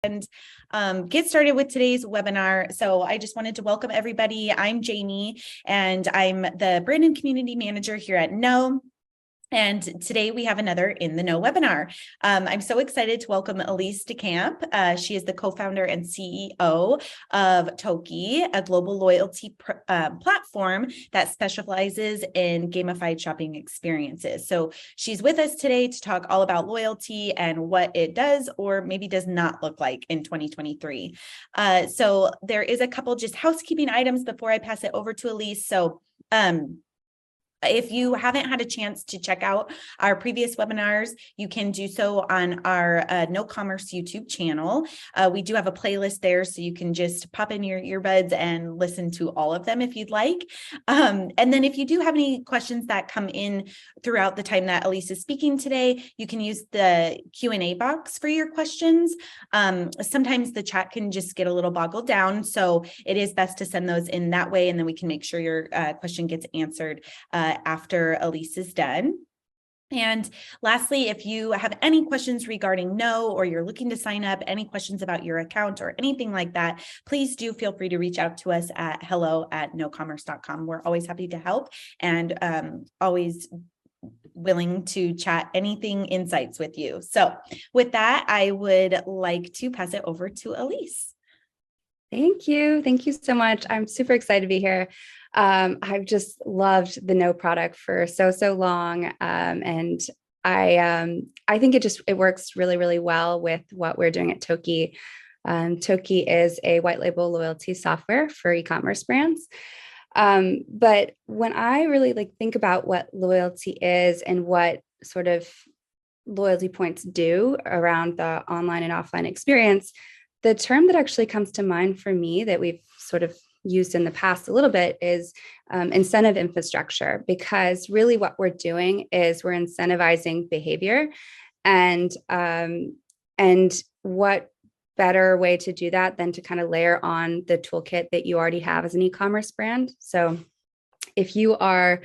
and get started with today's webinar. So I just wanted to welcome everybody. I'm Jamie, and I'm the Brand and Community Manager here at Know. And today we have another In the Know webinar. I'm so excited to welcome Elise Decamp. She is the co-founder and CEO of Toki, a global loyalty platform that specializes in gamified shopping experiences. So she's with us today to talk all about loyalty and what it does or maybe does not look like in 2023. So there is a couple just housekeeping items before I pass it over to Elise. So if you haven't had a chance to check out our previous webinars, you can do so on our No Commerce YouTube channel. We do have a playlist there, so you can just pop in your earbuds and listen to all of them if you'd like. And then if you do have any questions that come in throughout the time that Elise is speaking today, you can use the Q&A box for your questions. Sometimes the chat can just get a little boggled down, so it is best to send those in that way, and then we can make sure your question gets answered after Elise is done. And lastly, if you have any questions regarding Know, or you're looking to sign up, any questions about your account or anything like that, please do feel free to reach out to us at hello@nocommerce.com. We're always happy to help and always willing to chat anything insights with you. So with that, I would like to pass it over to Elise. Thank you. Thank you so much. I'm super excited to be here. I've just loved the Know product for so long. And I think it works really, really well with what we're doing at Toki. Toki is a white label loyalty software for e-commerce brands. But when I really think about what loyalty is and what sort of loyalty points do around the online and offline experience, the term that actually comes to mind for me that we've sort of used in the past a little bit is incentive infrastructure, because really what we're doing is we're incentivizing behavior, and what better way to do that than to kind of layer on the toolkit that you already have as an e-commerce brand. So if you are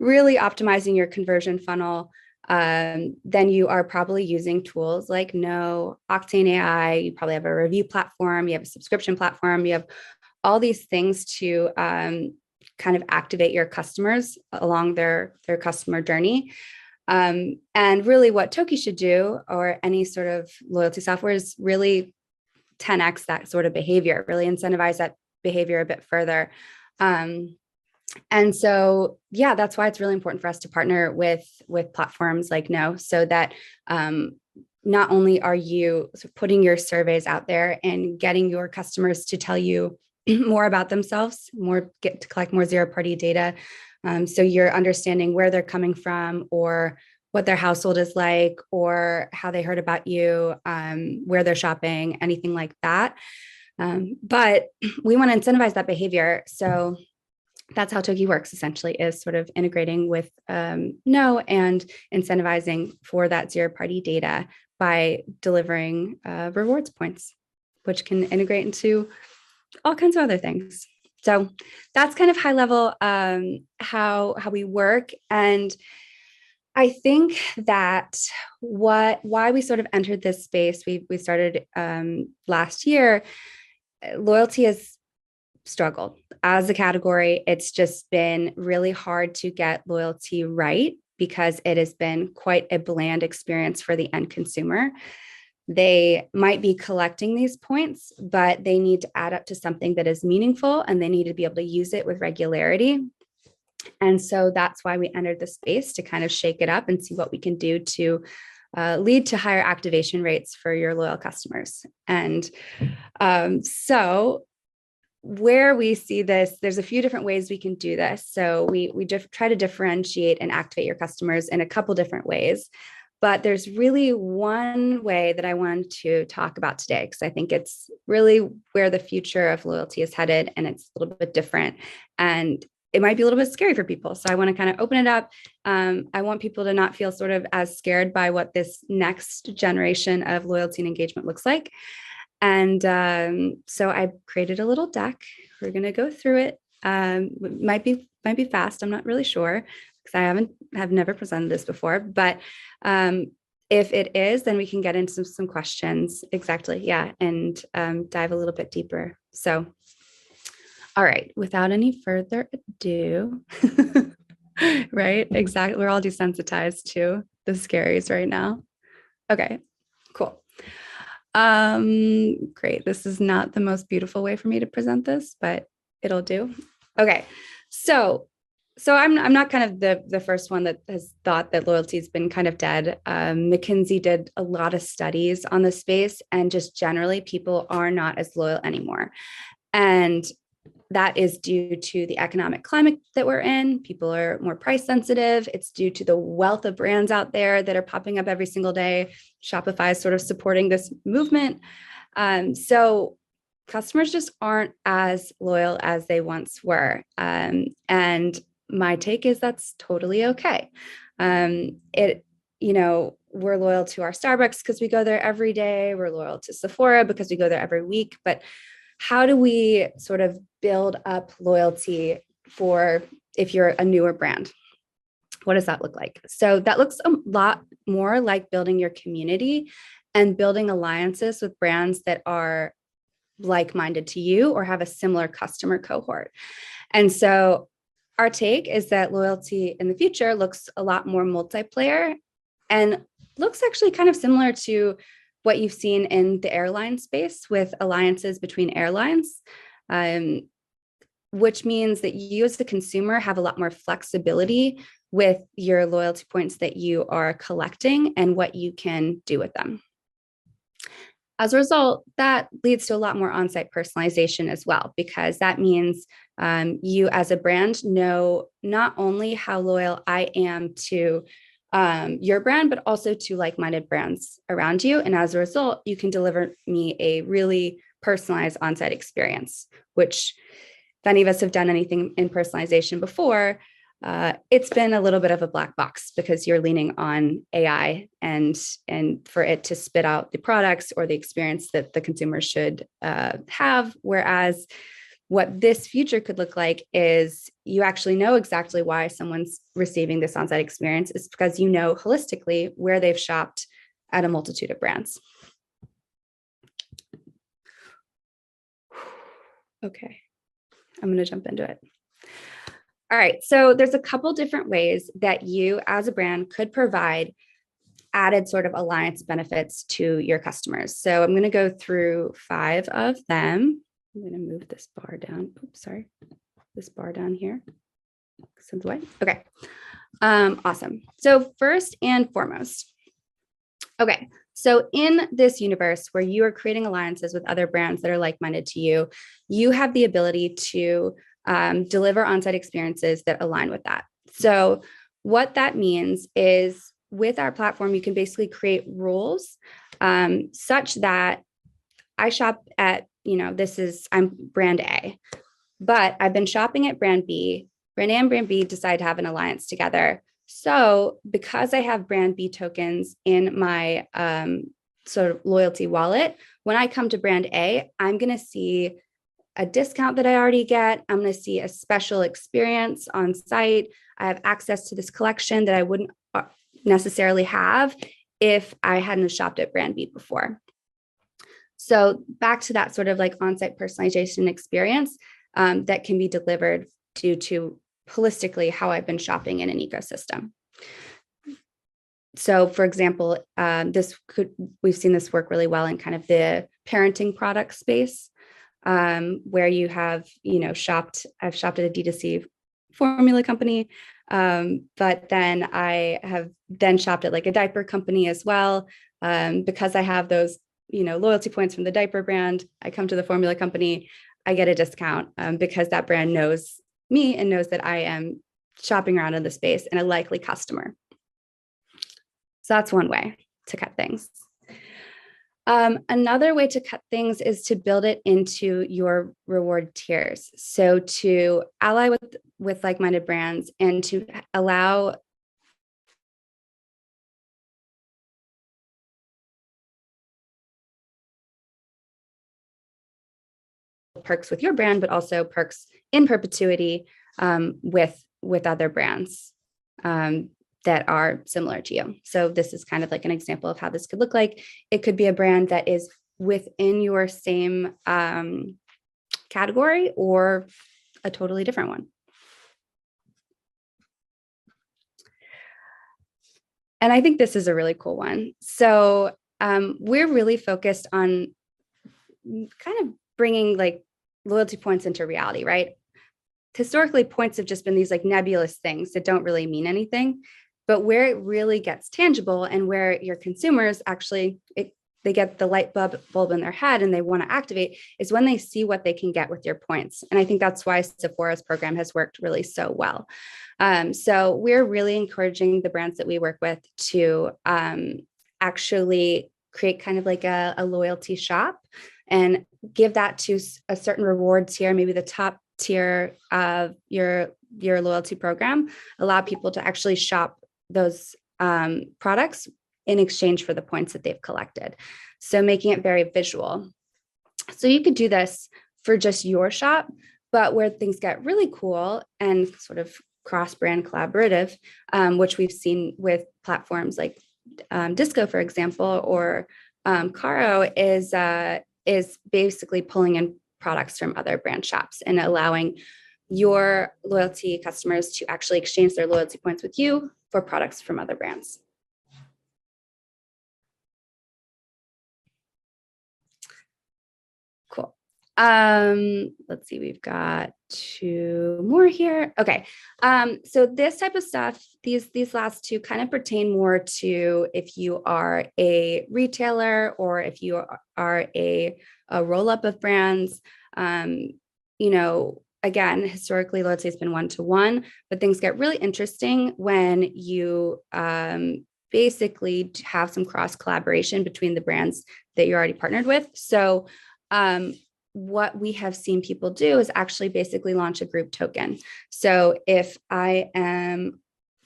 really optimizing your conversion funnel, then you are probably using tools like Know, Octane AI. You probably have a review platform, you have a subscription platform, you have all these things to kind of activate your customers along their customer journey. And really what Toki should do, or any sort of loyalty software, is really 10x that sort of behavior, really incentivize that behavior a bit further. And so, yeah, that's why it's really important for us to partner with platforms like Know, so that not only are you putting your surveys out there and getting your customers to tell you more about themselves, get to collect more zero-party data, so you're understanding where they're coming from, or what their household is like, or how they heard about you, where they're shopping, anything like that. But we want to incentivize that behavior. So that's how Toki works, essentially, is sort of integrating with Know and incentivizing for that zero-party data by delivering rewards points, which can integrate into all kinds of other things. So that's kind of high level how we work. And I think that why we sort of entered this space, we started last year. Loyalty has struggled as a category. It's just been really hard to get loyalty right, because it has been quite a bland experience for the end consumer. They might be collecting these points, but they need to add up to something that is meaningful, and they need to be able to use it with regularity. And so that's why we entered the space, to kind of shake it up and see what we can do to lead to higher activation rates for your loyal customers. And so where we see this, there's a few different ways we can do this. So we try to differentiate and activate your customers in a couple different ways. But there's really one way that I want to talk about today, because I think it's really where the future of loyalty is headed, and it's a little bit different. And it might be a little bit scary for people. So I want to kind of open it up. I want people to not feel sort of as scared by what this next generation of loyalty and engagement looks like. And so I created a little deck. We're going to go through it. Might be fast. I'm not really sure, because I have never presented this before. But If it is, then we can get into some questions. Exactly. Yeah. And dive a little bit deeper. So, all right, without any further ado, right? Exactly. We're all desensitized to the scaries right now. Okay, cool. Great. This is not the most beautiful way for me to present this, but it'll do. Okay. So I'm not kind of the first one that has thought that loyalty has been kind of dead. McKinsey did a lot of studies on the space, and just generally people are not as loyal anymore. And that is due to the economic climate that we're in. People are more price sensitive. It's due to the wealth of brands out there that are popping up every single day. Shopify is sort of supporting this movement. So customers just aren't as loyal as they once were. And my take is that's totally okay. We're loyal to our Starbucks because we go there every day. We're loyal to Sephora because we go there every week. But how do we sort of build up loyalty for if you're a newer brand? What does that look like? So that looks a lot more like building your community and building alliances with brands that are like-minded to you or have a similar customer cohort. And so our take is that loyalty in the future looks a lot more multiplayer and looks actually kind of similar to what you've seen in the airline space with alliances between airlines, which means that you as the consumer have a lot more flexibility with your loyalty points that you are collecting and what you can do with them. As a result, that leads to a lot more on-site personalization as well, because that means you as a brand know not only how loyal I am to your brand, but also to like-minded brands around you. And as a result, you can deliver me a really personalized on-site experience, which if any of us have done anything in personalization before, it's been a little bit of a black box because you're leaning on AI and for it to spit out the products or the experience that the consumer should have. Whereas what this future could look like is you actually know exactly why someone's receiving this on-site experience. It's because you know holistically where they've shopped at a multitude of brands. Okay, I'm going to jump into it. All right, so there's a couple different ways that you as a brand could provide added sort of alliance benefits to your customers. So I'm going to go through 5 of them. I'm going to move this bar down. Oops, sorry. This bar down here. Sends away. Okay. Awesome. So first and foremost, okay. So in this universe where you are creating alliances with other brands that are like-minded to you, you have the ability to deliver on-site experiences that align with that. So what that means is with our platform, you can basically create rules such that I shop at, I'm brand A, but I've been shopping at brand B. Brand A and brand B decide to have an alliance together. So because I have brand B tokens in my sort of loyalty wallet, when I come to brand A, I'm going to see a discount that I already get. I'm going to see a special experience on site. I have access to this collection that I wouldn't necessarily have if I hadn't shopped at brand B before. So back to that sort of like on-site personalization experience that can be delivered due to holistically how I've been shopping in an ecosystem. So for example, we've seen this work really well in kind of the parenting product space, where you have, I've shopped at a D2C formula company, but then I have then shopped at like a diaper company as well. Because I have those, loyalty points from the diaper brand, I come to the formula company, I get a discount because that brand knows me and knows that I am shopping around in the space and a likely customer. So that's one way to cut things. Another way to cut things is to build it into your reward tiers. So to ally with like-minded brands and to allow perks with your brand, but also perks in perpetuity with other brands. that are similar to you. So this is kind of like an example of how this could look like. It could be a brand that is within your same category or a totally different one. And I think this is a really cool one. So we're really focused on kind of bringing like loyalty points into reality, right? Historically, points have just been these like nebulous things that don't really mean anything. But where it really gets tangible and where your consumers actually, they get the light bulb in their head and they want to activate is when they see what they can get with your points. And I think that's why Sephora's program has worked really so well. So we're really encouraging the brands that we work with to actually create kind of like a loyalty shop and give that to a certain reward tier, maybe the top tier of your loyalty program, allow people to actually shop those products in exchange for the points that they've collected. So making it very visual. So you could do this for just your shop, but where things get really cool and sort of cross-brand collaborative, which we've seen with platforms like Disco, for example, or Caro, is basically pulling in products from other brand shops and allowing your loyalty customers to actually exchange their loyalty points with you for products from other brands. Cool. Let's see, we've got 2 more here. Okay. So this type of stuff, these last 2 kind of pertain more to if you are a retailer or if you are a roll-up of brands. You know, again, historically, loyalty has been one-to-one, but things get really interesting when you basically have some cross collaboration between the brands that you're already partnered with. So what we have seen people do is actually basically launch a group token. So if I am,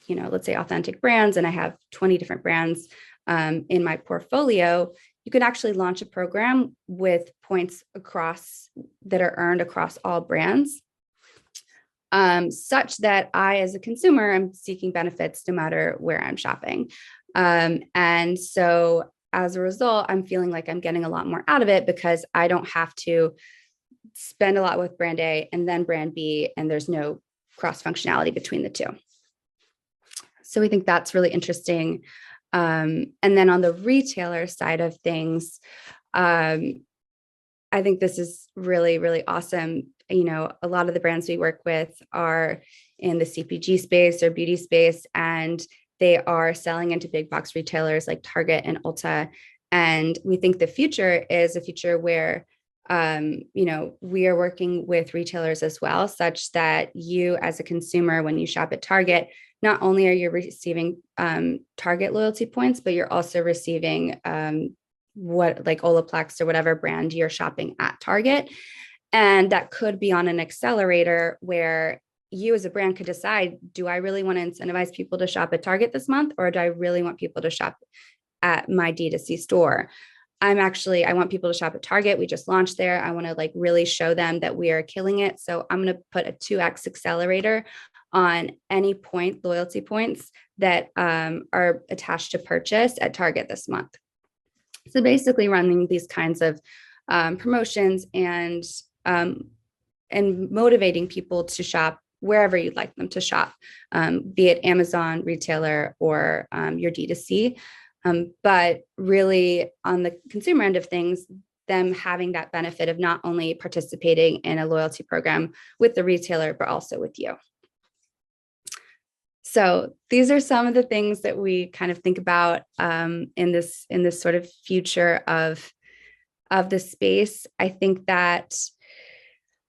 you know, let's say Authentic Brands, and I have 20 different brands in my portfolio, you can actually launch a program with points across that are earned across all brands, such that I, as a consumer, am seeking benefits no matter where I'm shopping. And so as a result, I'm feeling like I'm getting a lot more out of it because I don't have to spend a lot with brand A and then brand B, and there's no cross functionality between the two. So we think that's really interesting. And then on the retailer side of things, I think this is really, really awesome. You know, a lot of the brands we work with are in the CPG space or beauty space, and they are selling into big box retailers like Target and Ulta. And we think the future is a future where, you know, we are working with retailers as well, such that you as a consumer, when you shop at Target, not only are you receiving Target loyalty points, but you're also receiving what like Olaplex or whatever brand you're shopping at Target. And that could be on an accelerator where you as a brand could decide, do I really want to incentivize people to shop at Target this month? Or do I really want people to shop at my D2C store? I want people to shop at Target. We just launched there. I want to like really show them that we are killing it. So I'm going to put a 2x accelerator on any loyalty points that are attached to purchase at Target this month. So basically running these kinds of promotions and motivating people to shop wherever you'd like them to shop, be it Amazon, retailer, or your D2C. But really on the consumer end of things, them having that benefit of not only participating in a loyalty program with the retailer, but also with you. So these are some of the things that we kind of think about in this sort of future of the space. I think that,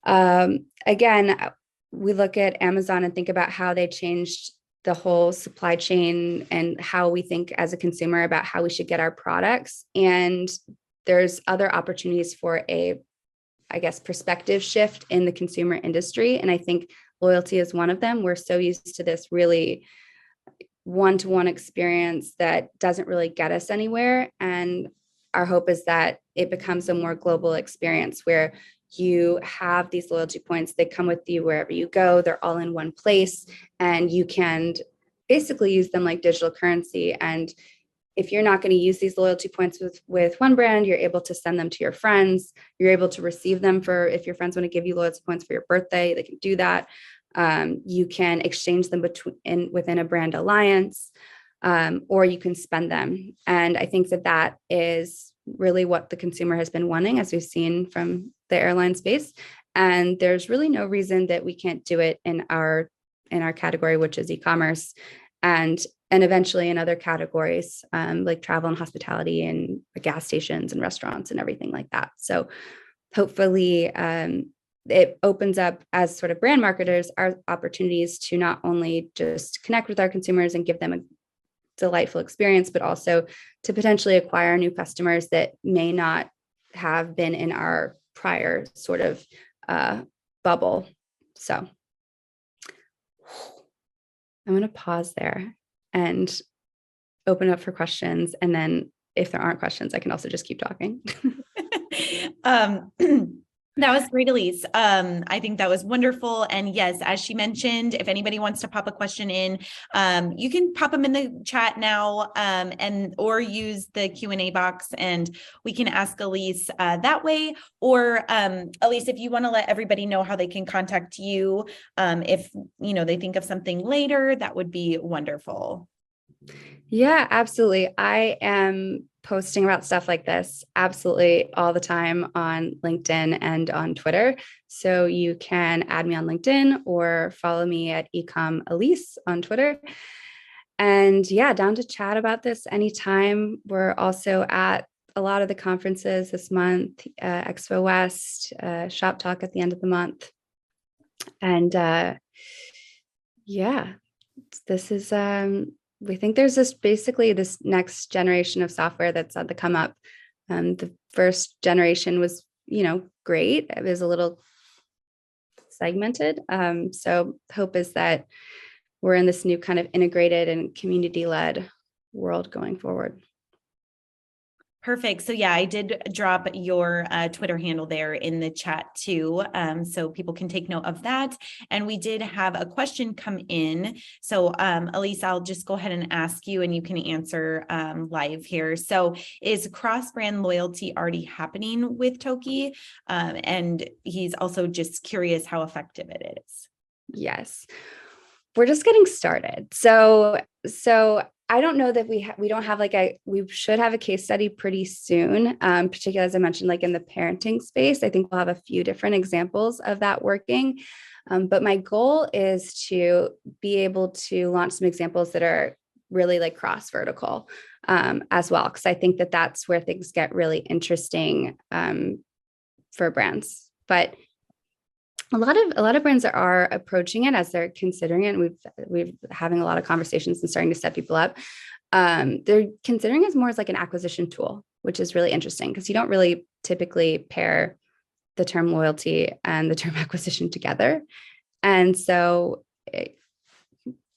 again, we look at Amazon and think about how they changed the whole supply chain and how we think as a consumer about how we should get our products. And there's other opportunities for a, I guess, perspective shift in the consumer industry. And I think loyalty is one of them. We're so used to this really one-to-one experience that doesn't really get us anywhere. And our hope is that it becomes a more global experience where you have these loyalty points. They come with you wherever you go. They're all in one place, and you can basically use them like digital currency. And if you're not going to use these loyalty points with one brand, you're able to send them to your friends. You're able to receive them for, if your friends want to give you loyalty points for your birthday, they can do that. You can exchange them within a brand alliance, or you can spend them. And I think that is really what the consumer has been wanting, as we've seen from the airline space. And there's really no reason that we can't do it in our category, which is e-commerce, and eventually in other categories, like travel and hospitality and gas stations and restaurants and everything like that. So hopefully it opens up, as sort of brand marketers, our opportunities to not only just connect with our consumers and give them a delightful experience, but also to potentially acquire new customers that may not have been in our prior sort of bubble. So I'm going to pause there and open up for questions. And then if there aren't questions, I can also just keep talking. That was great, Elise. I think that was wonderful. And yes, as she mentioned, if anybody wants to pop a question in, you can pop them in the chat now, or use the Q&A box, and we can ask Elise that way. Or Elise, if you want to let everybody know how they can contact you, if they think of something later, that would be wonderful. Yeah, absolutely. I am posting about stuff like this absolutely all the time on LinkedIn and on Twitter. So you can add me on LinkedIn or follow me at ecom_elise on Twitter. And yeah, down to chat about this anytime. We're also at a lot of the conferences this month, Expo West, Shop Talk at the end of the month. And yeah, this is we think there's this next generation of software that's on the come up. The first generation was, great. It was a little segmented. So hope is that we're in this new kind of integrated and community-led world going forward. Perfect. So yeah, I did drop your Twitter handle there in the chat too, so people can take note of that. And we did have a question come in. So Elise, I'll just go ahead and ask you, and you can answer live here. So is cross-brand loyalty already happening with Toki? And he's also just curious how effective it is. Yes, we're just getting started. So I don't know that we don't have we should have a case study pretty soon, particularly as I mentioned, like in the parenting space. I think we'll have a few different examples of that working. But my goal is to be able to launch some examples that are really like cross vertical as well, because I think that that's where things get really interesting for brands. But a lot of brands are approaching it as they're considering it. And we've having a lot of conversations and starting to set people up. They're considering it more as like an acquisition tool, which is really interesting because you don't really typically pair the term loyalty and the term acquisition together. And so,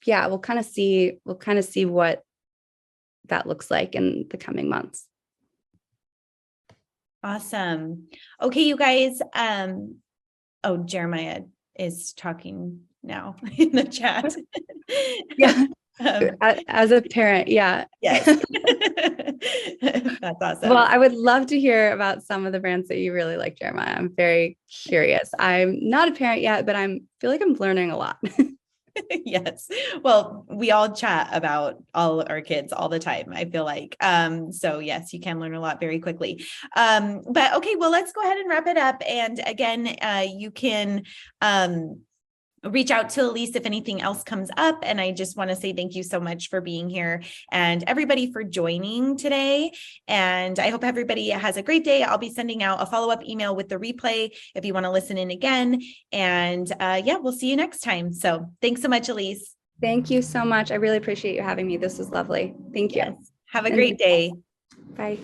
yeah, we'll kind of see what that looks like in the coming months. Awesome. Okay, you guys. Oh, Jeremiah is talking now in the chat. Yeah. As a parent, yeah. Yes. That's awesome. Well, I would love to hear about some of the brands that you really like, Jeremiah. I'm very curious. I'm not a parent yet, but feel like I'm learning a lot. Yes. Well, we all chat about all our kids all the time, I feel like. So yes, you can learn a lot very quickly. But okay, well, let's go ahead and wrap it up. And again, you can reach out to Elise if anything else comes up. And I just want to say thank you so much for being here and everybody for joining today. And I hope everybody has a great day. I'll be sending out a follow-up email with the replay if you want to listen in again. And yeah, we'll see you next time. So thanks so much, Elise. Thank you so much. I really appreciate you having me. This was lovely. Thank you. Yes. Have a great day. Bye.